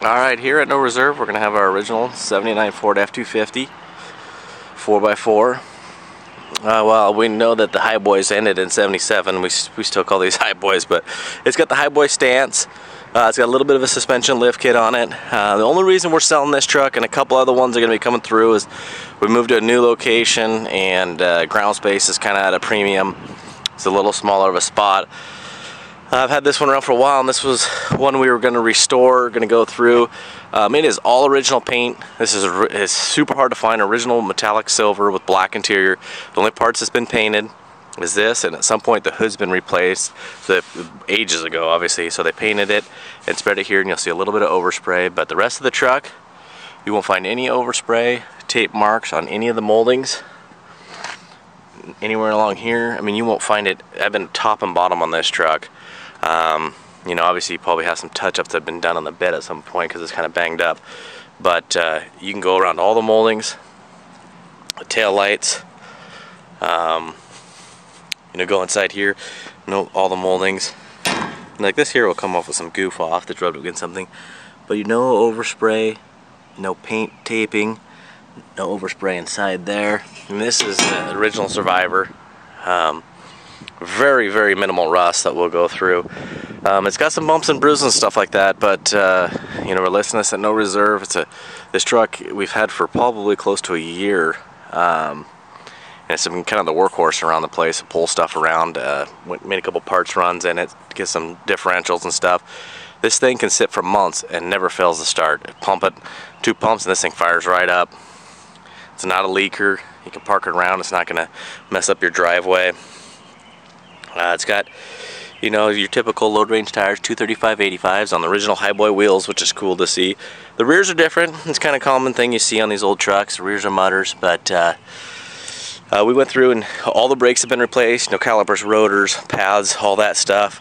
Alright, here at No Reserve we're going to have our original 79 Ford F-250 4x4. Well, we know that the High Boys ended in 77. We still call these High Boys, but it's got the High Boy stance. It's got a little bit of a suspension lift kit on it. The only reason we're selling this truck, and a couple other ones are going to be coming through, is we moved to a new location and ground space is kind of at a premium. It's a little smaller of a spot. I've had this one around for a while, and this was one we were going to restore, going to go through. It is all original paint. This is it's super hard to find, original metallic silver with black interior. The only parts that's been painted is this, and at some point the hood's been replaced ages ago, obviously, so they painted it and spread it here, and you'll see a little bit of overspray, but the rest of the truck, you won't find any overspray, tape marks on any of the moldings. Anywhere along here, I mean, you won't find it. I've been top and bottom on this truck. You know, obviously you probably have some touch-ups that have been done on the bed at some point because it's kind of banged up, but you can go around all the moldings, the tail lights, you know, go inside here, all the moldings. And like this here will come off with some goof off that's rubbed against something, but you know, overspray, no paint taping, no overspray inside there. And this is the original Survivor. Very, very minimal rust that we'll go through. It's got some bumps and bruises and stuff like that, but you know, we're listing this at No Reserve. This truck we've had for probably close to a year, and it's been kind of the workhorse around the place. Pull stuff around, made a couple parts runs in it to get some differentials and stuff. This thing can sit for months and never fails to start. Pump it, 2 pumps, and this thing fires right up. It's not a leaker. You can park it around. It's not going to mess up your driveway. It's got, you know, your typical load range tires, 235/85s on the original High Boy wheels, which is cool to see. The rears are different. It's kind of a common thing you see on these old trucks. The rears are mutters, but we went through and all the brakes have been replaced. You know, calipers, rotors, paths, all that stuff,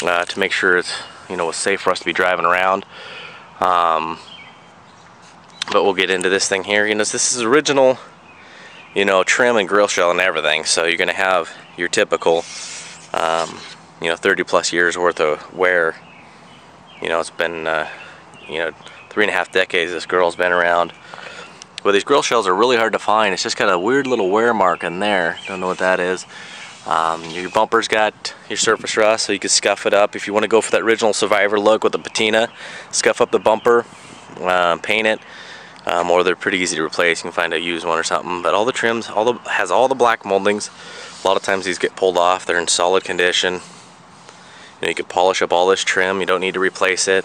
to make sure it's, you know, it's safe for us to be driving around. But we'll get into this thing here. You know, this is original, you know, trim and grill shell and everything. So you're going to have your typical, you know, 30 plus years worth of wear. You know, it's been, you know, 3.5 decades this girl's been around. But these grill shells are really hard to find. It's just got a weird little wear mark in there. Don't know what that is. Your bumper's got your surface rust, so you can scuff it up. If you want to go for that original Survivor look with the patina, scuff up the bumper, paint it. Or they're pretty easy to replace. You can find a used one or something. But all the trims, has all the black moldings. A lot of times these get pulled off. They're in solid condition. You know, you can polish up all this trim. You don't need to replace it.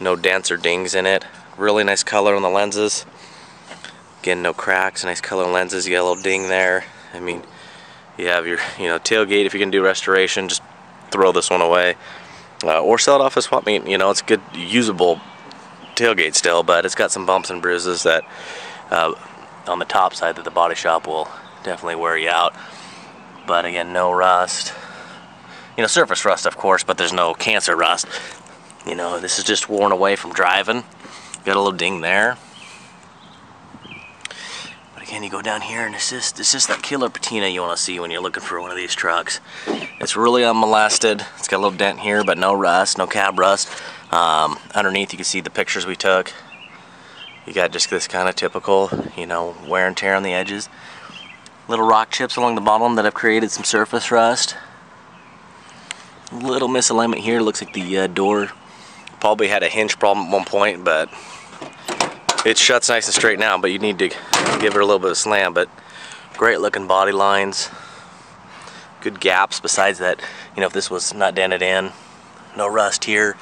No dents or dings in it. Really nice color on the lenses. Again, no cracks. Nice color on lenses. You got a little ding there. I mean, you have your, you know, tailgate. If you can do restoration, just throw this one away, or sell it off as swap meet. You know, it's good, usable tailgate still, but it's got some bumps and bruises that on the top side that the body shop will definitely wear you out. But again, no rust. You know, surface rust, of course, but there's no cancer rust. You know, this is just worn away from driving. Got a little ding there. But again, you go down here, and it's just that killer patina you want to see when you're looking for one of these trucks. It's really unmolested. It's got a little dent here, but no rust, no cab rust. Underneath, you can see the pictures we took. You got just this kind of typical, you know, wear and tear on the edges. Little rock chips along the bottom that have created some surface rust. Little misalignment here. Looks like the door probably had a hinge problem at one point, but it shuts nice and straight now, but you need to give it a little bit of slam. But great looking body lines. Good gaps besides that. You know, if this was not dented in. No rust here.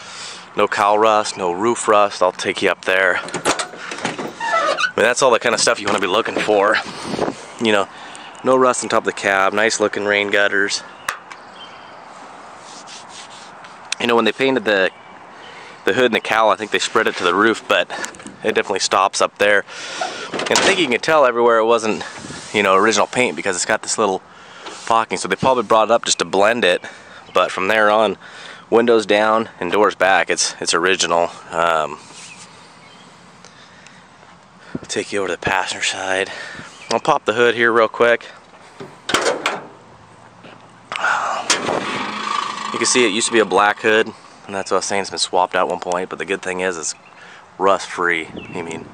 No cowl rust, no roof rust. I'll take you up there. I mean, that's all the kind of stuff you want to be looking for. You know, no rust on top of the cab. Nice looking rain gutters. You know, when they painted the hood and the cowl, I think they spread it to the roof, but it definitely stops up there. And I think you can tell everywhere it wasn't, you know, original paint because it's got this little pocking. So they probably brought it up just to blend it, but from there on, windows down and doors back, it's original. I'll take you over to the passenger side. I'll pop the hood here real quick. You can see it used to be a black hood, and that's what I was saying, it's been swapped out at one point, but the good thing is rust free. I mean,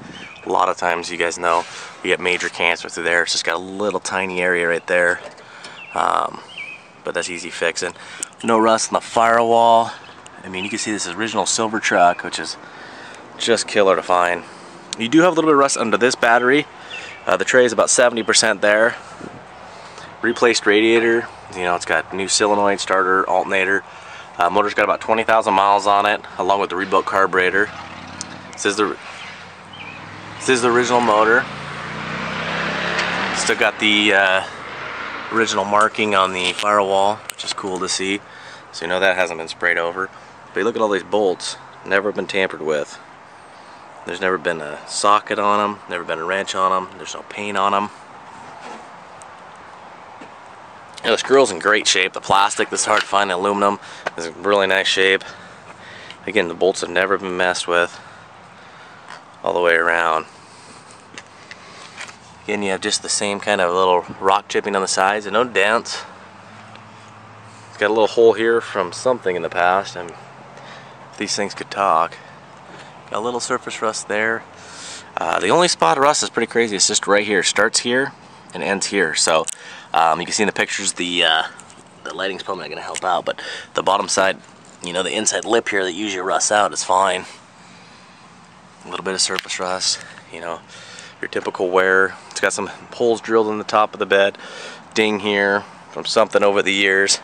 a lot of times, you guys know, you get major cancer through there. It's just got a little tiny area right there, but that's easy fixing. No rust on the firewall. I mean, you can see this is original silver truck, which is just killer to find. You do have a little bit of rust under this battery. The tray is about 70% there. Replaced radiator. You know, it's got new solenoid, starter, alternator. Motor's got about 20,000 miles on it, along with the rebuilt carburetor. This is the original motor. Still got the original marking on the firewall, which is cool to see. So you know that hasn't been sprayed over. But you look at all these bolts, never been tampered with. There's never been a socket on them, never been a wrench on them, there's no paint on them. You know, the screws in great shape. The plastic, this is hard to find, aluminum, is in really nice shape. Again, the bolts have never been messed with all the way around. Again, you have just the same kind of little rock chipping on the sides and no dents. It's got a little hole here from something in the past, and if these things could talk. Got a little surface rust there. The only spot of rust is pretty crazy. It's just right here. It starts here and ends here. So you can see in the pictures the lighting's probably not going to help out, but the bottom side, you know, the inside lip here that usually rusts out is fine. A little bit of surface rust, you know, your typical wear. It's got some holes drilled in the top of the bed, ding here from something over the years.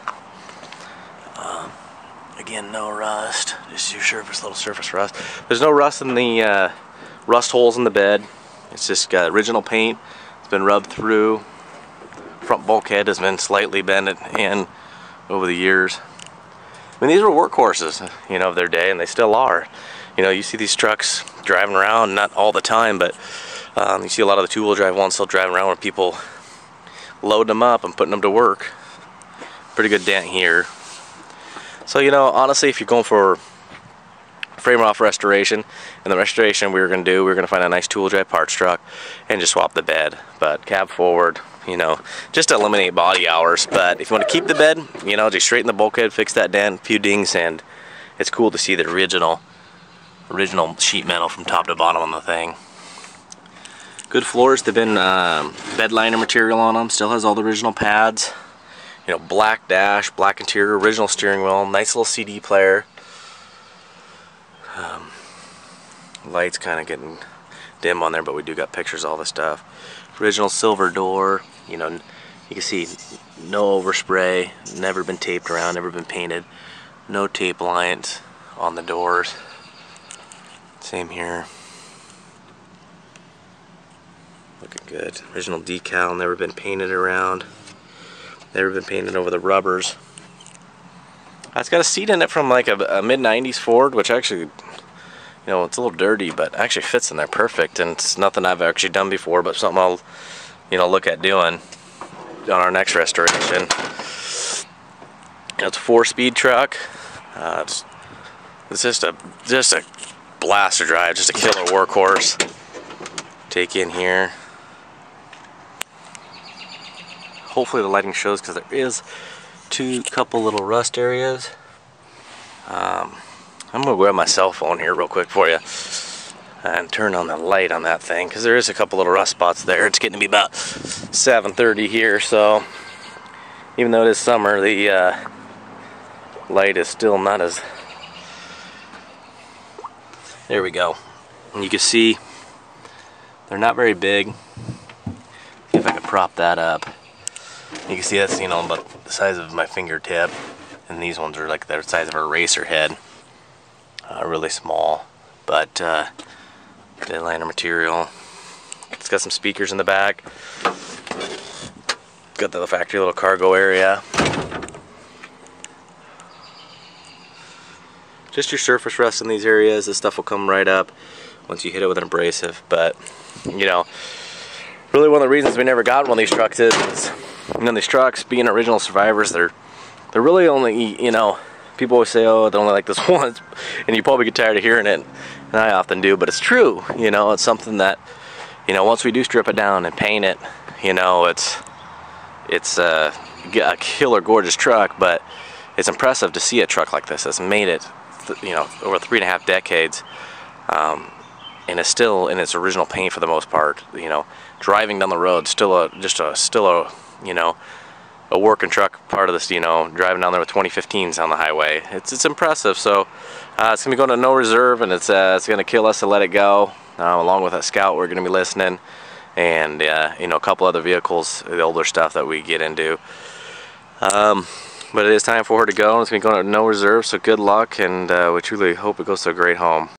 Again, no rust, just your little surface rust. There's no rust in the rust holes in the bed. It's just got original paint. It's been rubbed through. Front bulkhead has been slightly bent in over the years. I mean, these were workhorses, you know, of their day, and they still are. You know, you see these trucks driving around, not all the time, but you see a lot of the two-wheel drive ones still driving around where people load them up and putting them to work. Pretty good dent here. So, you know, honestly, if you're going for frame off restoration, and the restoration we were going to find a nice two-wheel drive parts truck and just swap the bed. But cab forward, you know, just to eliminate body hours. But if you want to keep the bed, you know, just straighten the bulkhead, fix that dent, a few dings, and it's cool to see the original sheet metal from top to bottom on the thing. Good floors. They've been bed liner material on them. Still has all the original pads. You know, black dash, black interior, original steering wheel, nice little CD player. Lights kind of getting dim on there, but we do got pictures of all this stuff. Original silver door. You know, you can see no overspray, never been taped around, never been painted. No tape lines on the doors. Same here. Looking good. Original decal, never been painted around. Never been painted over the rubbers. It's got a seat in it from like a mid-90s Ford, which actually, you know, it's a little dirty, but actually fits in there perfect. And it's nothing I've actually done before, but something I'll, you know, look at doing on our next restoration. You know, it's a 4-speed truck. It's just a blast to drive, just a killer workhorse. Take in here. Hopefully the lighting shows, because there is couple little rust areas. I'm gonna grab my cell phone here real quick for you and turn on the light on that thing, because there is a couple little rust spots there. It's getting to be about 7:30 here, so even though it is summer, the light is still not as... There we go. And you can see they're not very big. See if I can prop that up. You can see that's, you know, about the size of my fingertip, and these ones are like the size of a eraser head. Really small, but bed liner material. It's got some speakers in the back. Got the factory little cargo area. Just your surface rust in these areas. This stuff will come right up once you hit it with an abrasive. But, you know, really one of the reasons we never got one of these trucks is, you know, these trucks, being original survivors, they're really only, you know, people always say, oh, they only like this once, and you probably get tired of hearing it, and I often do, but it's true. You know, it's something that, you know, once we do strip it down and paint it, you know, it's a killer gorgeous truck. But it's impressive to see a truck like this that's made it, you know, over 3.5 decades. and it's still in its original paint for the most part. You know, driving down the road, still a you know, a working truck part of this. You know, driving down there with 2015s on the highway. It's impressive. So it's gonna be going to no reserve, and it's gonna kill us to let it go. Along with that Scout, we're gonna be listening, and you know, a couple other vehicles, the older stuff that we get into. But it is time for her to go, and it's going to go to no reserve, so good luck, and we truly hope it goes to a great home.